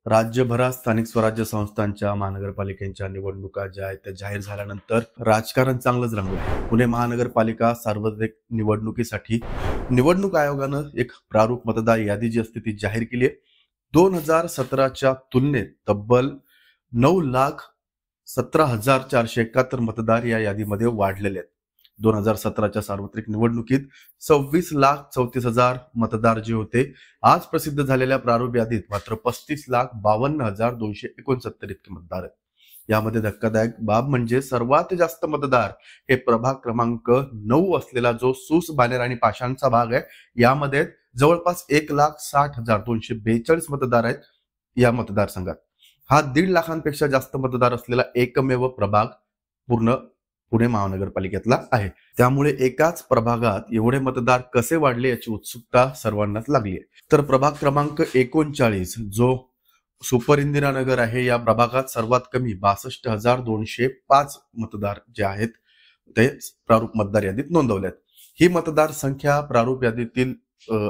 राज्यभरात स्थानिक स्वराज्य संस्थांच्या महानगरपालिकांच्या निवडणुका ज्या आहेत त्या जाहीर झाल्यानंतर राजकारण चांगलंच रंगलं. पुणे महानगरपालिका सार्वत्रिक निवडणुकीसाठी निवडणूक आयोगानं एक प्रारूप मतदार यादी जी असते ती जाहीर केली आहे. 2017च्या तुलनेत तब्बल 9,17,471 मतदार या यादीमध्ये वाढलेले आहेत. 2017च्या सार्वत्रिक निवडणुकीत 26,34,000 मतदार जे होते, आज प्रसिद्ध झालेल्या प्रारूप यादीत मात्र 35,52,269 इतके मतदार आहेत. यामध्ये धक्कादायक बाब म्हणजे सर्वात जास्त मतदार हे प्रभाग क्रमांक 9 असलेला जो सूस, बाणेर आणि पाषाणचा भाग आहे, यामध्ये जवळपास 1,60,242 मतदार आहेत. या मतदारसंघात हा 1.5 लाखांपेक्षा जास्त मतदार असलेला एकमेव प्रभाग पूर्ण पुणे महानगरपालिकेतला आहे. त्यामुळे एकाच प्रभागात एवढे मतदार कसे वाढले याची उत्सुकता सर्वांनाच लागली आहे. तर प्रभाग क्रमांक 39 जो सुपर इंदिरानगर आहे, या प्रभागात सर्वात कमी 62,205 मतदार जे आहेत ते प्रारूप मतदार यादीत नोंदवलेत. ही मतदार संख्या प्रारूप यादीतील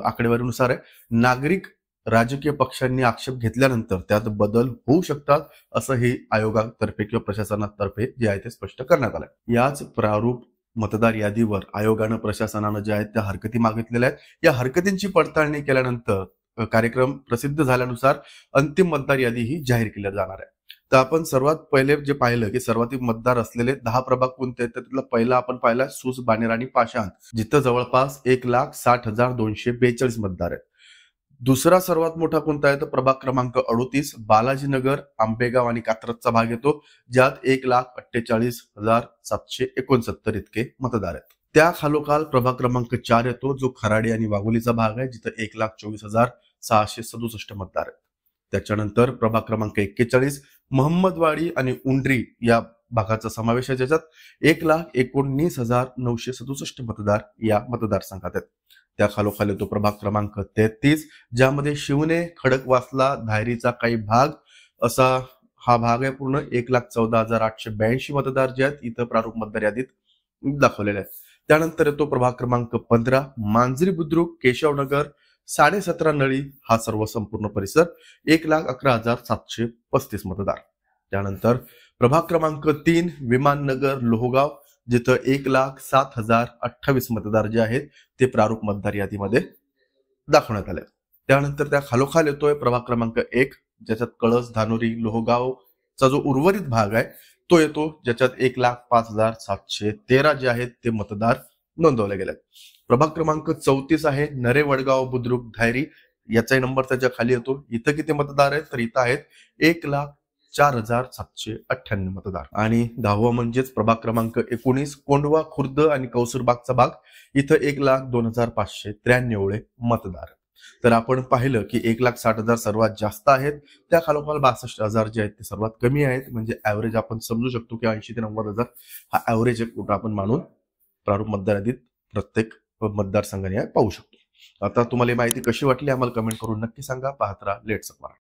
आकडेवारीनुसार आहे. नागरिक राजकीय पक्षांनी आक्षेप घेतल्यानंतर त्यात बदल होऊ शकतात, असंही आयोगातर्फे किंवा प्रशासनातर्फे जे आहे ते स्पष्ट करण्यात आलं. याच प्रारूप मतदार यादीवर आयोगानं प्रशासनानं जे आहेत त्या हरकती मागितलेल्या आहेत. या हरकतींची पडताळणी केल्यानंतर कार्यक्रम प्रसिद्ध झाल्यानुसार अंतिम मतदार यादी ही जाहीर केली जाणार आहे. तर आपण सर्वात पहिले जे पाहिलं की सर्वाधिक मतदार असलेले 10 प्रभाग कोणते आहेत, त्यातला पहिला आपण पाहिला सूस, बाणेर आणि पाषाण, जिथं जवळपास 1,60,242 मतदार आहेत. दुसरा सर्वात मोठा कोणता आहे तर प्रभाग क्रमांक 38 बालाजीनगर, आंबेगाव आणि कात्रजचा भाग येतो, ज्यात 1,48,769 इतके मतदार आहेत. त्या खालोखाल प्रभाग क्रमांक 4 येतो, जो खराडी आणि वाघोलीचा भाग आहे, जिथं 1,24,667 मतदार आहेत. त्याच्यानंतर प्रभाग क्रमांक 41 महम्मदवाडी आणि उंडरी या भागाचा समावेश आहे, ज्याच्यात 1,19,967 मतदार या मतदारसंघात आहेत. त्या खालोखाल येतो प्रभाग क्रमांक 33, ज्यामध्ये शिवने, खडकवासला, धायरीचा काही भाग असा हा भाग आहे. पूर्ण 1,14,882 मतदार जे आहेत इथं प्रारूप मतदार यादीत दाखवलेले आहेत. त्यानंतर येतो प्रभाग क्रमांक 15 मांजरी, बुद्रुक, केशवनगर, 17.5 नळी हा सर्व संपूर्ण परिसर, 1,11,735 मतदार. त्यानंतर प्रभाग क्रमांक 3 विमाननगर, लोहगाव, जिथं 1,07,028 मतदार जे आहेत ते प्रारूप मतदार यादीमध्ये दाखवण्यात आले. त्यानंतर त्या खालोखाल येतोय प्रभाग क्रमांक 1, ज्याच्यात कळस, धानोरी, लोहगावचा जो उर्वरित भाग आहे तो येतो, ज्याच्यात 1,05,713 जे आहेत ते मतदार नोंदवले गेले. प्रभाग क्रमांक 34 आहे नरे, वडगाव, बुद्रुक, धायरी, याचाही नंबर त्याच्या खाली येतो. इथं किती मतदार आहेत तर इथं आहेत 1,04,798 मतदार. आणि 10वा म्हणजेच प्रभाग क्रमांक 19 कोंढवा, खुर्द आणि कौसुरबागचा भाग, इथं 1,02,593 एवढे मतदार. तर आपण पाहिलं की 1,60,000 सर्वात जास्त आहेत, त्या खालोखाल 62,000 जे आहेत ते सर्वात कमी आहेत. म्हणजे ऍव्हरेज आपण समजू शकतो की 80,000 ते 90,000 हा ऍव्हरेज एक कुठं आपण मानून प्रारूप मतदार यादीत प्रत्येक मतदारसंघाने पाहू शकतो. आता तुम्हाला ही माहिती कशी वाटली आम्हाला कमेंट करून नक्की सांगा. पाहत राहा लेट्स मराठी.